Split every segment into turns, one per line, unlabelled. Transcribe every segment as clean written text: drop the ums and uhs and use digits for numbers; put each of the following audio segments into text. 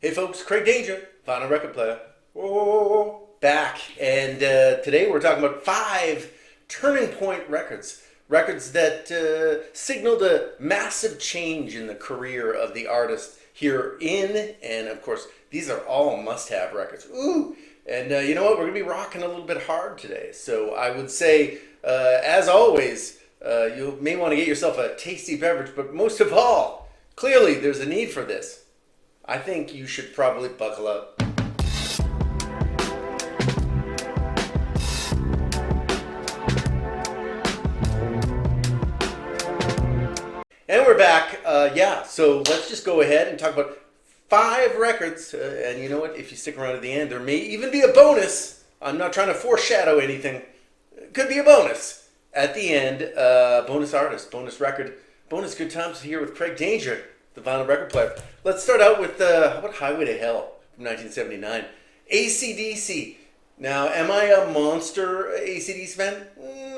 Hey folks, Craig Danger, Final Record Player, back. And today we're talking about 5 turning point records. Records that signaled a massive change in the career of the artist here and of course, these are all must-have records. Ooh! And you know what? We're going to be rocking a little bit hard today. So I would say, as always, you may want to get yourself a tasty beverage, but most of all, clearly there's a need for this. I think you should probably buckle up. And we're back. So let's just go ahead and talk about 5 records. And you know what? If you stick around to the end, there may even be a bonus. I'm not trying to foreshadow anything. It could be a bonus. At the end, bonus artist, bonus record, bonus good times here with Craig Danger, the vinyl record player. Let's start out with how about Highway to Hell from 1979. acdc. Now, am I a monster acdc fan?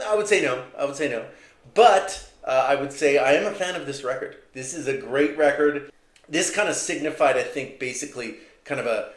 I would say no. But I would say I am a fan of this record. This is a great record. This kind of signified, I think, basically kind of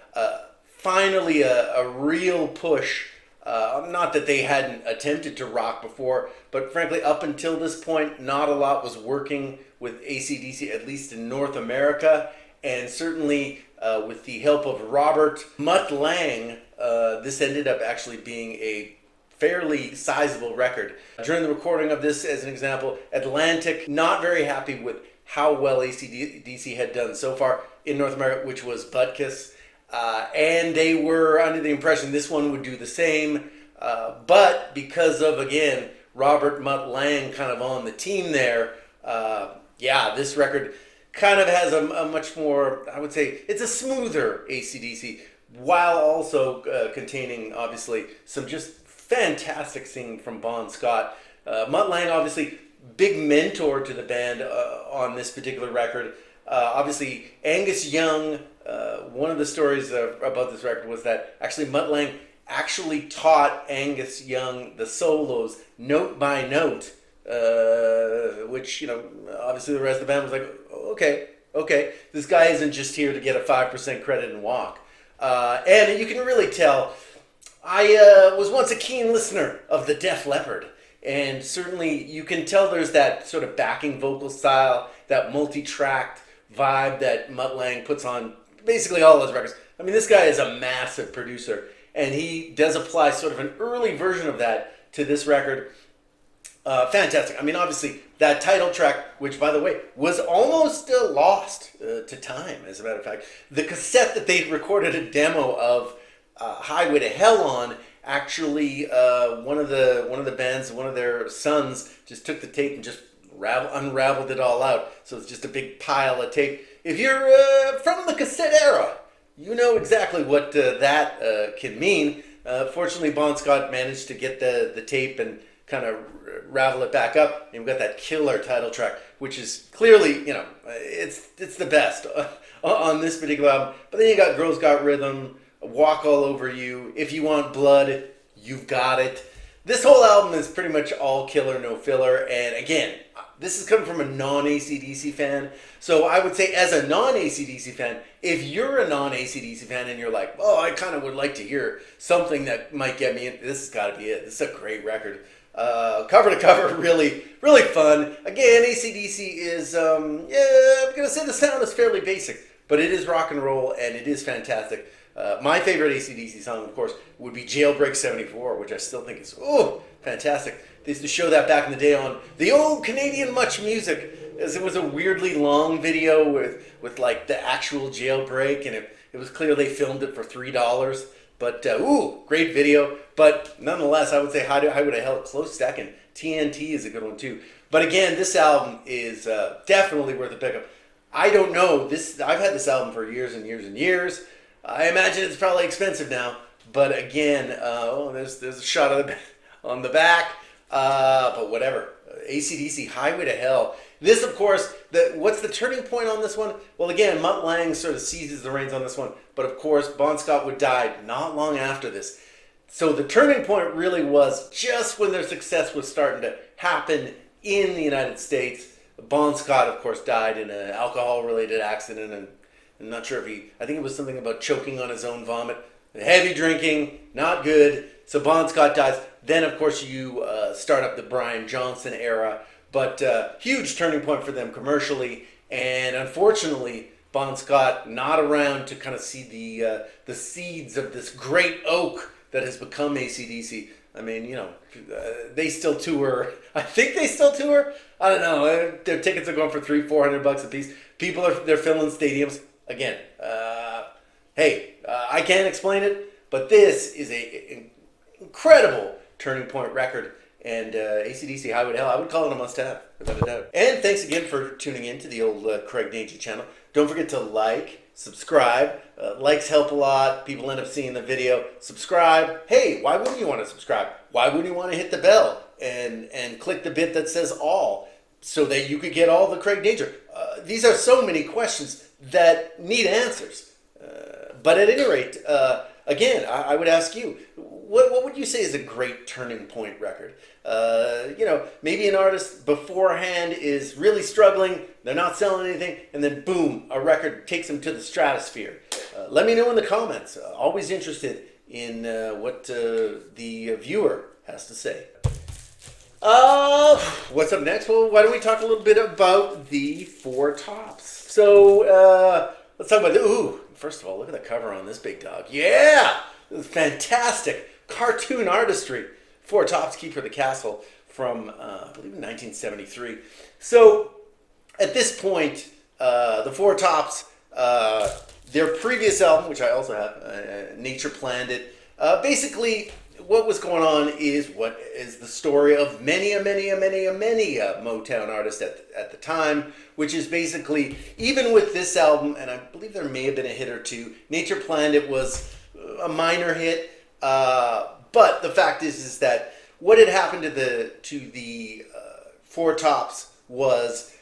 finally a real push. Not that they hadn't attempted to rock before, but frankly, up until this point, not a lot was working with acdc, at least in North America. And certainly with the help of Robert Mutt Lang, this ended up actually being a fairly sizable record. During the recording of this, as an example, Atlantic, not very happy with how well acdc had done so far in North America, which was Butt Kiss. And they were under the impression this one would do the same. But because of, again, Robert Mutt Lang kind of on the team there, this record kind of has a much more, I would say, it's a smoother acdc, while also containing, obviously, some just fantastic singing from Bon Scott. Mutt Lang, obviously, big mentor to the band on this particular record. Obviously, Angus Young, one of the stories about this record was that actually Mutt Lang actually taught Angus Young the solos note by note, which, obviously the rest of the band was like, okay, this guy isn't just here to get a 5% credit and walk. And you can really tell, I was once a keen listener of the Def Leppard, and certainly you can tell there's that sort of backing vocal style, that multi-tracked vibe that Mutt Lang puts on basically all his records. I mean, this guy is a massive producer, and he does apply sort of an early version of that to this record. Fantastic. I mean, obviously, that title track, which, by the way, was almost lost to time, as a matter of fact. The cassette that they recorded a demo of Highway to Hell on, actually, one of the bands, one of their sons, just took the tape and just unraveled it all out. So it's just a big pile of tape. If you're from the cassette era, you know exactly what that can mean. Fortunately, Bon Scott managed to get the tape and kind of ravel it back up, and we've got that killer title track, which is clearly, it's the best on this particular album. But then you got Girls Got Rhythm, Walk All Over You, If You Want Blood, You've Got It. This whole album is pretty much all killer, no filler. And again, this is coming from a non-acdc fan. So I would say, as a non-acdc fan, if you're a non-acdc fan and you're like, oh, I kind of would like to hear something that might get me in, this has got to be it. This is a great record. Cover to cover, really, really fun. Again, acdc is, I'm going to say the sound is fairly basic, but it is rock and roll, and it is fantastic. My favorite acdc song, of course, would be Jailbreak 74, which I still think is, fantastic. They used to show that back in the day on the old Canadian Much Music, as it was a weirdly long video with like the actual jailbreak, and it was clear they filmed it for $3. But, great video. But nonetheless, I would say Highway to Hell, close second. TNT is a good one too. But again, this album is definitely worth a pickup. I don't know, I've had this album for years and years and years. I imagine it's probably expensive now. But again, there's a shot on the back. But whatever. acdc, Highway to Hell. This, of course, what's the turning point on this one? Well, again, Mutt Lang sort of seizes the reins on this one. But of course, Bon Scott would die not long after this. So the turning point really was just when their success was starting to happen in the United States. Bon Scott, of course, died in an alcohol-related accident, and I'm not sure if I think it was something about choking on his own vomit. Heavy drinking, not good. So Bon Scott dies. Then, of course, you start up the Brian Johnson era. But huge turning point for them commercially. And unfortunately, Bon Scott not around to kind of see the seeds of this great oak that has become ACDC. I mean, you know, they still tour. I think they still tour. I don't know. Their tickets are going for $300-400 a piece. People they're filling stadiums again. Hey, I can't explain it, but this is an incredible turning point record. And ACDC Highway to Hell, I would call it a must-have, without a doubt. And thanks again for tuning in to the old Craig Dangy channel. Don't forget to like, subscribe. Likes help a lot. People end up seeing the video. Subscribe. Hey, why wouldn't you want to subscribe? Why wouldn't you want to hit the bell and click the bit that says all so that you could get all the Craig Danger? These are so many questions that need answers. But at any rate, again, I would ask you, what would you say is a great turning point record? You know, maybe an artist beforehand is really struggling, they're not selling anything, and then boom, a record takes them to the stratosphere. Let me know in the comments. Always interested in what the viewer has to say. What's up next? Well, why don't we talk a little bit about the Four Tops? So, let's talk about first of all, look at the cover on this big dog. Yeah! Fantastic cartoon artistry. Four Tops, Keeper of the Castle from, I believe, 1973. So, at this point, the Four Tops, their previous album, which I also have, Nature Planned It, basically, what was going on is what is the story of many a Motown artist at the time, which is basically, even with this album, and I believe there may have been a hit or two, Nature Planned It was a minor hit, but the fact is that what had happened to the Four Tops was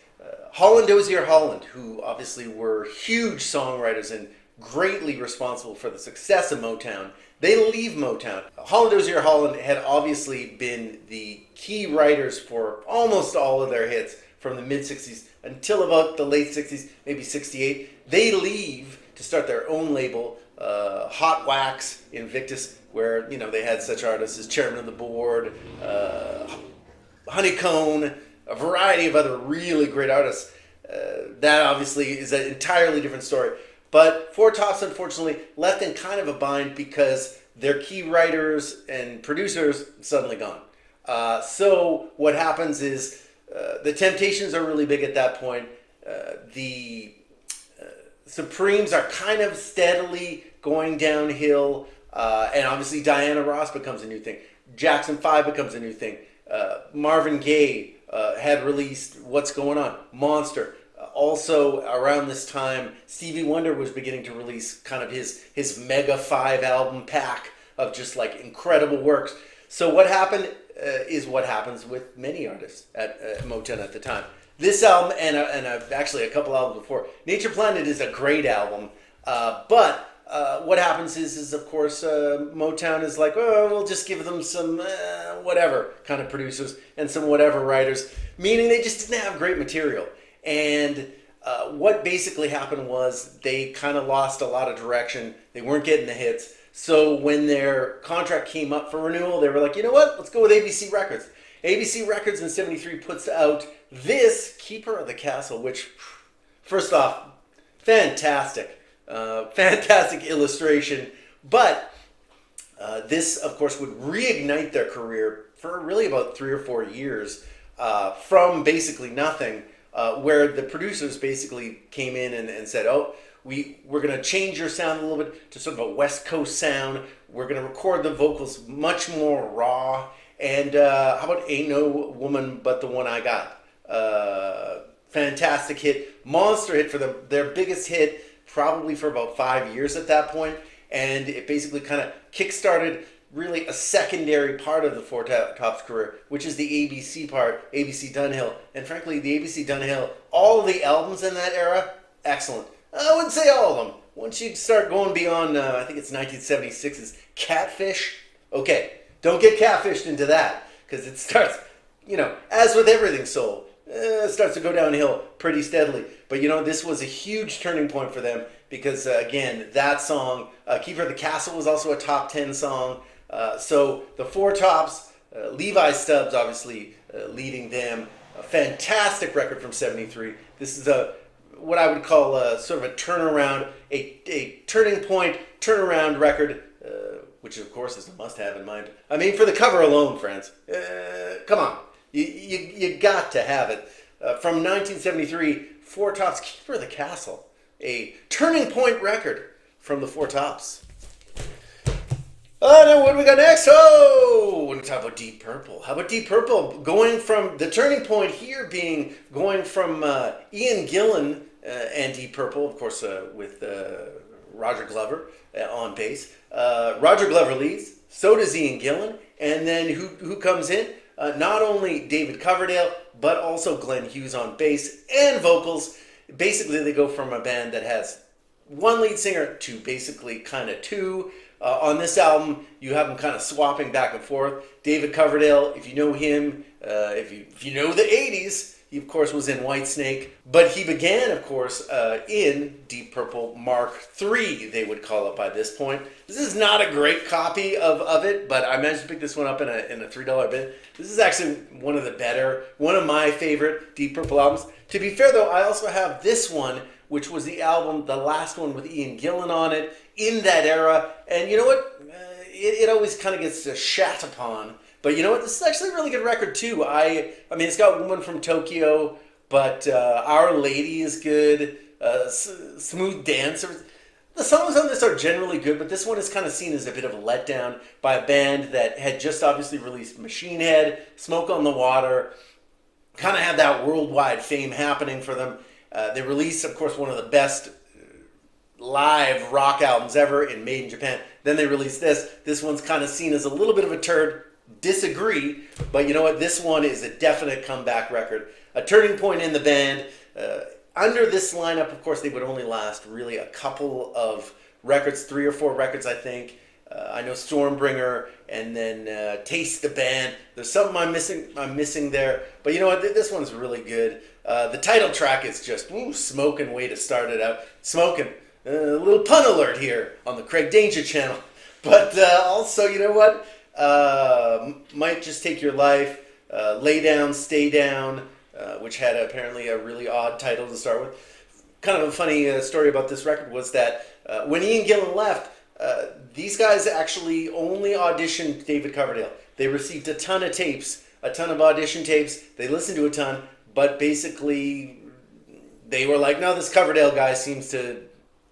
Holland Dozier Holland, who obviously were huge songwriters and greatly responsible for the success of Motown. They leave Motown. Holland Dozier Holland had obviously been the key writers for almost all of their hits from the mid-60s until about the late 60s, maybe 68. They leave to start their own label, Hot Wax Invictus, where, you know, they had such artists as Chairman of the Board, Honeycomb, a variety of other really great artists. That obviously is an entirely different story. But Four Tops, unfortunately, left in kind of a bind because their key writers and producers suddenly gone. So what happens is the Temptations are really big at that point. The Supremes are kind of steadily going downhill. And obviously Diana Ross becomes a new thing. Jackson 5 becomes a new thing. Marvin Gaye had released What's Going On, Monster. Also, around this time, Stevie Wonder was beginning to release kind of his Mega 5 album pack of just like incredible works. So what happened is what happens with many artists at Motown at the time. This album, and actually a couple albums before, Nature Planned It is a great album, but what happens is of course, Motown is like, oh, we'll just give them some whatever kind of producers and some whatever writers, meaning they just didn't have great material. And what basically happened was they kind of lost a lot of direction. They weren't getting the hits. So when their contract came up for renewal, they were like, you know what? Let's go with ABC Records. ABC Records in 73 puts out this Keeper of the Castle, which, first off, fantastic. Fantastic illustration. But this, of course, would reignite their career for really about 3 or 4 years from basically nothing. Where the producers basically came in and said, oh, we're going to change your sound a little bit to sort of a West Coast sound. We're going to record the vocals much more raw. And how about Ain't No Woman But the One I Got? Fantastic hit. Monster hit for them. Their biggest hit probably for about 5 years at that point. And it basically kind of kickstarted really a secondary part of the Four Tops career, which is the ABC part, ABC Dunhill. And frankly, the ABC Dunhill, all of the albums in that era, excellent. I wouldn't say all of them. Once you start going beyond, I think it's 1976's Catfish. Okay, don't get catfished into that, because it starts, you know, as with everything soul, it starts to go downhill pretty steadily. But, you know, this was a huge turning point for them. because, again, that song, Keeper of the Castle, was also a top 10 song. So the Four Tops, Levi Stubbs obviously leading them. A fantastic record from 73. This is what I would call sort of a turnaround, a turning point, turnaround record, which of course is a must-have in mind. I mean, for the cover alone, friends. Come on. You got to have it. From 1973, Four Tops, Keeper of the Castle. A turning point record from the Four Tops. Oh, now what do we got next? Oh, we're going to talk about Deep Purple. How about Deep Purple? Going from the turning point here being going from Ian Gillan and Deep Purple, of course, with Roger Glover on bass. Roger Glover leads, so does Ian Gillan, and then who comes in? Not only David Coverdale, but also Glenn Hughes on bass and vocals. Basically, they go from a band that has one lead singer to basically kind of two. On this album, you have them kind of swapping back and forth. David Coverdale, if you know him, if you know the 80s, he of course was in Whitesnake. But he began, of course, in Deep Purple Mark III, they would call it by this point. This is not a great copy of it, but I managed to pick this one up in a $3 bin. This is actually one of my favorite Deep Purple albums. To be fair, though, I also have this one, which was the album, the last one with Ian Gillan on it, in that era. And you know what? It always kind of gets shat upon. But you know what? This is actually a really good record, too. I mean, it's got Woman from Tokyo, but Our Lady is good. Smooth Dancer. The songs on this are generally good, but this one is kind of seen as a bit of a letdown by a band that had just obviously released Machine Head, Smoke on the Water, kind of had that worldwide fame happening for them. They released, of course, one of the best live rock albums ever in Made in Japan. Then they released this. This one's kind of seen as a little bit of a turd. Disagree, but you know what? This one is a definite comeback record. A turning point in the band. Under this lineup, of course, they would only last really a couple of records, 3 or 4 records, I think. I know Stormbringer, and then Taste the Band. There's something I'm missing there. But you know what? This one's really good. The title track is just smoking way to start it out. Smoking. A little pun alert here on the Craig Danger channel. But also, you know what? Might Just Take Your Life. Lay Down, Stay Down, which had apparently a really odd title to start with. Kind of a funny story about this record was that when Ian Gillan left, these guys actually only auditioned David Coverdale. They received a ton of tapes, a ton of audition tapes. They listened to a ton, but basically they were like, no, this Coverdale guy seems to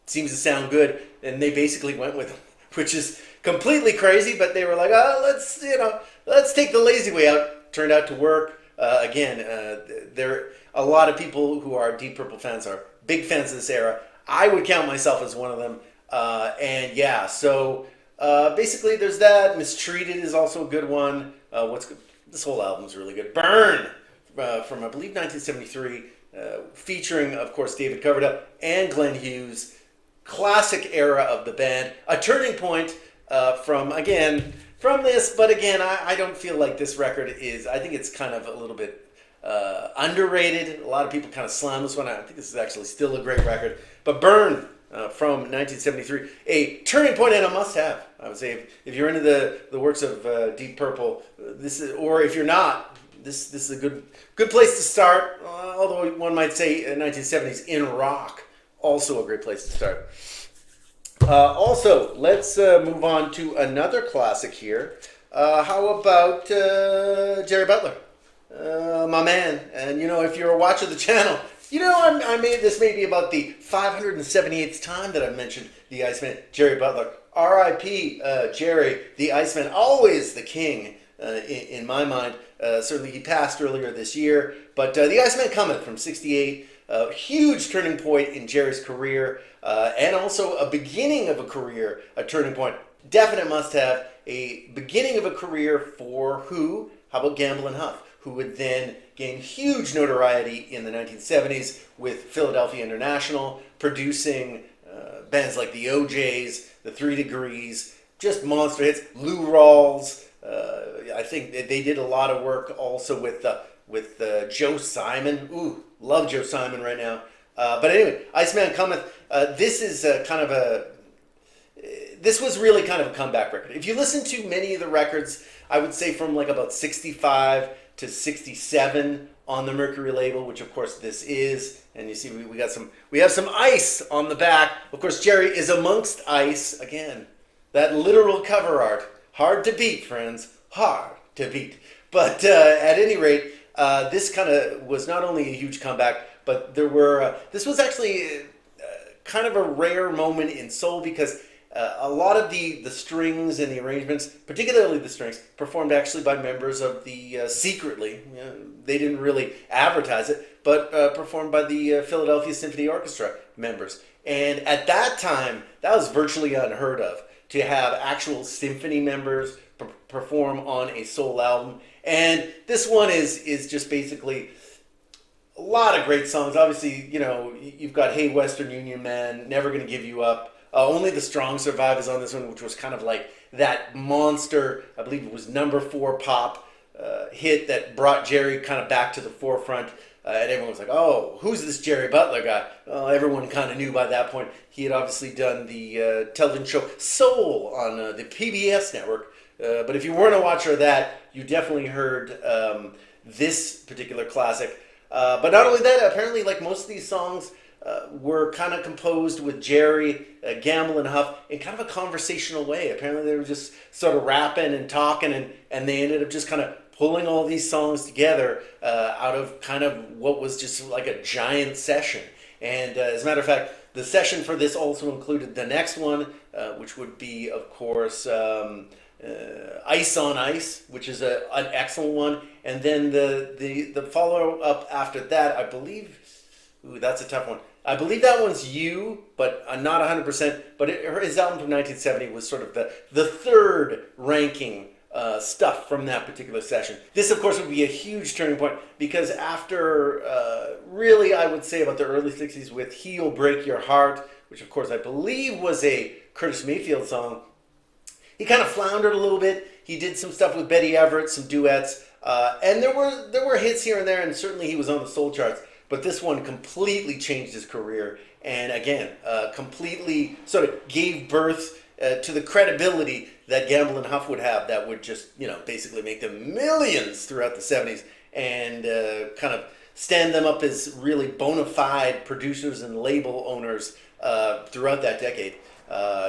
sound good, and they basically went with him, which is completely crazy. But they were like, let's take the lazy way out. Turned out to work. Again, there are a lot of people who are Deep Purple fans are big fans of this era. I would count myself as one of them. And yeah, so basically there's that. Mistreated is also a good one. What's good? This whole album is really good. Burn from I believe 1973, featuring of course David Coverdale and Glenn Hughes. Classic era of the band. A turning point from this, but again, I don't feel like this record is. I think it's kind of a little bit underrated. A lot of people kind of slam this one. I think this is actually still a great record. But Burn from 1973, a turning point and a must-have. I would say if you're into the works of Deep Purple, this is, or if you're not, this is a good place to start. Although one might say 1970s in rock, also a great place to start. Also, let's move on to another classic here. How about Jerry Butler? My man. And, you know, if you're a watcher of the channel, you know, this may be about the 578th time that I've mentioned the Iceman, Jerry Butler. R.I.P. Jerry, the Iceman, always the king in my mind. Certainly he passed earlier this year. But the Iceman Cometh from 68. A huge turning point in Jerry's career, and also a beginning of a career, a turning point. Definite must-have, a beginning of a career for who? How about Gamble and Huff, who would then gain huge notoriety in the 1970s with Philadelphia International, producing bands like the OJs, the 3 Degrees, just monster hits. Lou Rawls. I think they did a lot of work also with Joe Simon. Ooh, love Joe Simon right now. But anyway, Iceman Cometh, this is this was really kind of a comeback record. If you listen to many of the records, I would say from like about 65 to 67 on the Mercury label, which of course this is, and you see we have some ice on the back. Of course, Jerry is amongst ice again. That literal cover art, hard to beat, friends, hard to beat. But at any rate, this kind of was not only a huge comeback, but there were this was actually kind of a rare moment in soul because a lot of the strings and the arrangements, particularly the strings, performed actually by members of the secretly. They didn't really advertise it, but performed by the Philadelphia Symphony Orchestra members. And at that time, that was virtually unheard of, to have actual symphony members perform on a soul album. And this one is just basically a lot of great songs. Obviously, you've got Hey Western Union Man, Never Gonna Give You Up. Only the Strong Survive is on this one, which was kind of like that monster, I believe it was #4 pop hit that brought Jerry kind of back to the forefront. And everyone was like, oh, who's this Jerry Butler guy? Well, everyone kind of knew by that point. He had obviously done the television show Soul on the PBS network. But if you weren't a watcher of that, you definitely heard this particular classic. But not only that, apparently like most of these songs were kind of composed with Jerry, Gamble, and Huff in kind of a conversational way. Apparently they were just sort of rapping and talking, and they ended up just kind of pulling all these songs together out of kind of what was just like a giant session. And as a matter of fact, the session for this also included the next one, which would be, of course, Ice on Ice, which is an excellent one. And then the follow-up after that, I believe, that's a tough one. I believe that one's You, but I'm not 100%. But his album from 1970 was sort of the third ranking stuff from that particular session. This, of course, would be a huge turning point because after, really, I would say about the early 60s with He'll Break Your Heart, which, of course, I believe was a Curtis Mayfield song, he kind of floundered a little bit. He did some stuff with Betty Everett, some duets, and there were hits here and there, and certainly he was on the soul charts. But this one completely changed his career, and again, completely sort of gave birth to the credibility that Gamble and Huff would have that would just, basically make them millions throughout the 70s and kind of stand them up as really bona fide producers and label owners throughout that decade.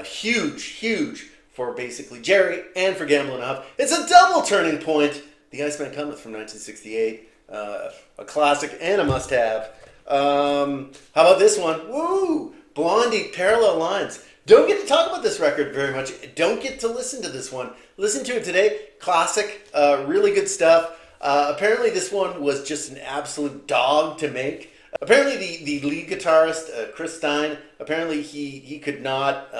Huge for basically Jerry and for Gamble and Huff. It's a double turning point. The Iceman Cometh from 1968. A classic and a must-have. How about this one? Woo! Blondie, Parallel Lines. Don't get to talk about this record very much. Don't get to listen to this one. Listen to it today. Classic. Really good stuff. Apparently this one was just an absolute dog to make. Apparently the lead guitarist, Chris Stein, apparently he could not,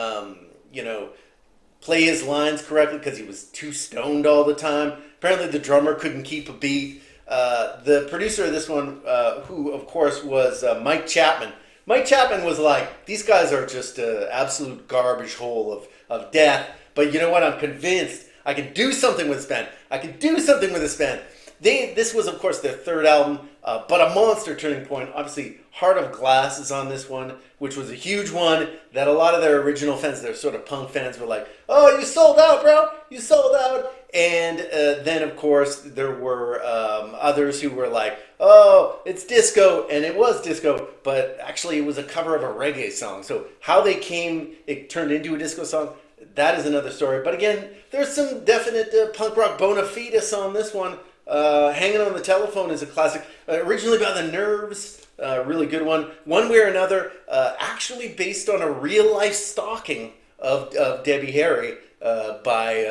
play his lines correctly because he was too stoned all the time. Apparently the drummer couldn't keep a beat. The producer of this one, who of course was Mike Chapman. Mike Chapman was like, these guys are just an absolute garbage hole of death. But you know what? I'm convinced I can do something with this band. I can do something with this band. This was, of course, their third album, but a monster turning point. Obviously, Heart of Glass is on this one, which was a huge one that a lot of their original fans, their sort of punk fans, were like, oh, you sold out, bro. You sold out. And then, of course, there were others who were like, oh, it's disco. And it was disco, but actually it was a cover of a reggae song. So how it turned into a disco song, that is another story. But again, there's some definite punk rock bona fides on this one. Hanging on the Telephone is a classic. Originally by The Nerves. Really good one. One Way or Another, actually based on a real-life stalking of Debbie Harry by,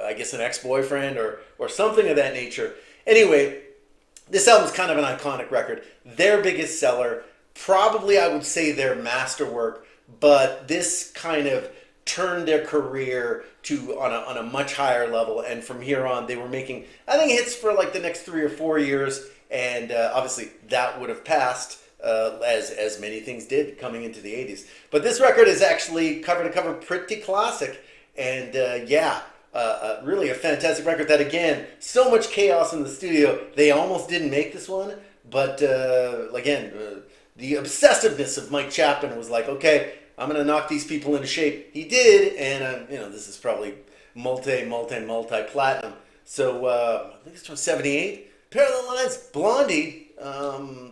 I guess, an ex-boyfriend or something of that nature. Anyway, this album's kind of an iconic record. Their biggest seller, probably I would say their masterwork, but this kind of turned their career to on a much higher level, and from here on they were making, I think, hits for like the next 3 or 4 years, and obviously that would have passed as many things did coming into the 80s. But this record is actually cover to cover pretty classic, and really a fantastic record that, again, so much chaos in the studio, they almost didn't make this one, but again, the obsessiveness of Mike Chapman was like, okay, I'm going to knock these people into shape. He did, and this is probably multi-platinum. So I think it's from '78. Parallel Lines, Blondie.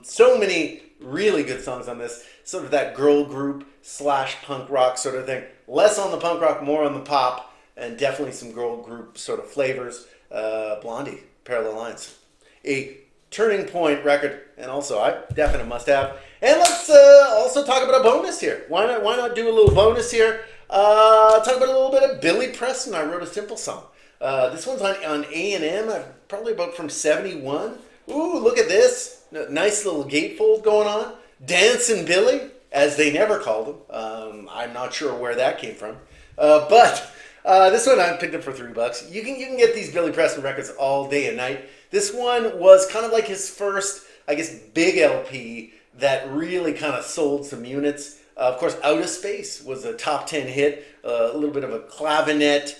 So many really good songs on this. Sort of that girl group / punk rock sort of thing. Less on the punk rock, more on the pop, and definitely some girl group sort of flavors. Blondie, Parallel Lines. A turning point record, and also a definite must-have. And let's also talk about a bonus here. Why not do a little bonus here? Talk about a little bit of Billy Preston. I wrote a simple song. This one's on A&M, probably about from '71. Ooh, look at this. Nice little gatefold going on. Dancing Billy, as they never called him. I'm not sure where that came from. But this one I picked up for $3. You can get these Billy Preston records all day and night. This one was kind of like his first, I guess, big LP that really kind of sold some units. Of course, Out of Space was a top 10 hit. A little bit of a clavinet,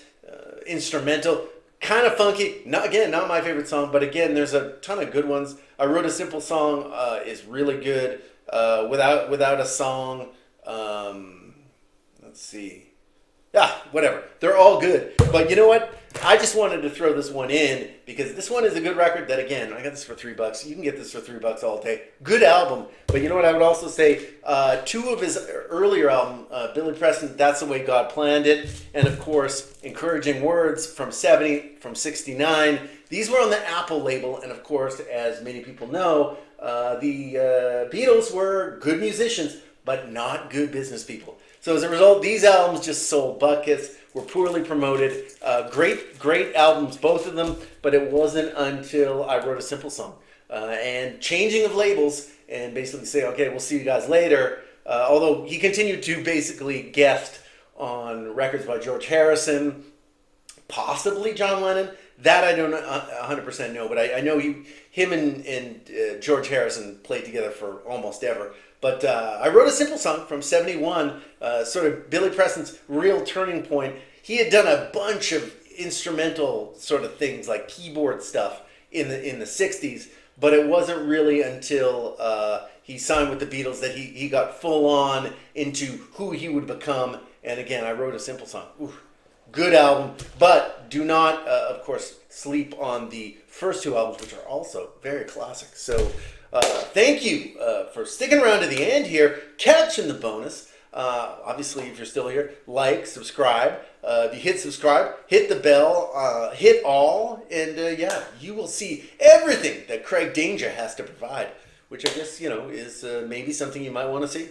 instrumental. Kind of funky. Not my favorite song, but again, there's a ton of good ones. I Wrote a Simple Song is really good. Without a Song. Let's see. Whatever. They're all good. But you know what? I just wanted to throw this one in because this one is a good record that, again, I got this for $3. You can get this for $3 all day. Good album. But you know what? I would also say two of his earlier album, Billy Preston, That's the Way God Planned It. And, of course, Encouraging Words from '70, from '69. These were on the Apple label. And, of course, as many people know, the Beatles were good musicians, but not good business people. So as a result, these albums just sold buckets, were poorly promoted. Great albums, both of them, but it wasn't until I Wrote a Simple Song. And changing of labels and basically say, okay, we'll see you guys later. Although he continued to basically guest on records by George Harrison, possibly John Lennon. That I don't 100% know, but I know him and George Harrison played together for almost ever. But I Wrote a Simple Song from '71, sort of Billy Preston's real turning point. He had done a bunch of instrumental sort of things like keyboard stuff in the '60s, but it wasn't really until he signed with the Beatles that he got full on into who he would become. And again, I Wrote a Simple Song. Ooh, good album, but do not, of course, sleep on the first two albums, which are also very classic. So thank you for sticking around to the end here, catching the bonus. Obviously, if you're still here, like, subscribe. If you hit subscribe, hit the bell, hit all, and you will see everything that Craig Danger has to provide, which I guess, is maybe something you might want to see.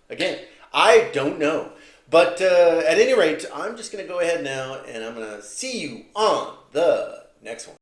Again, I don't know. But at any rate, I'm just going to go ahead now, and I'm going to see you on the next one.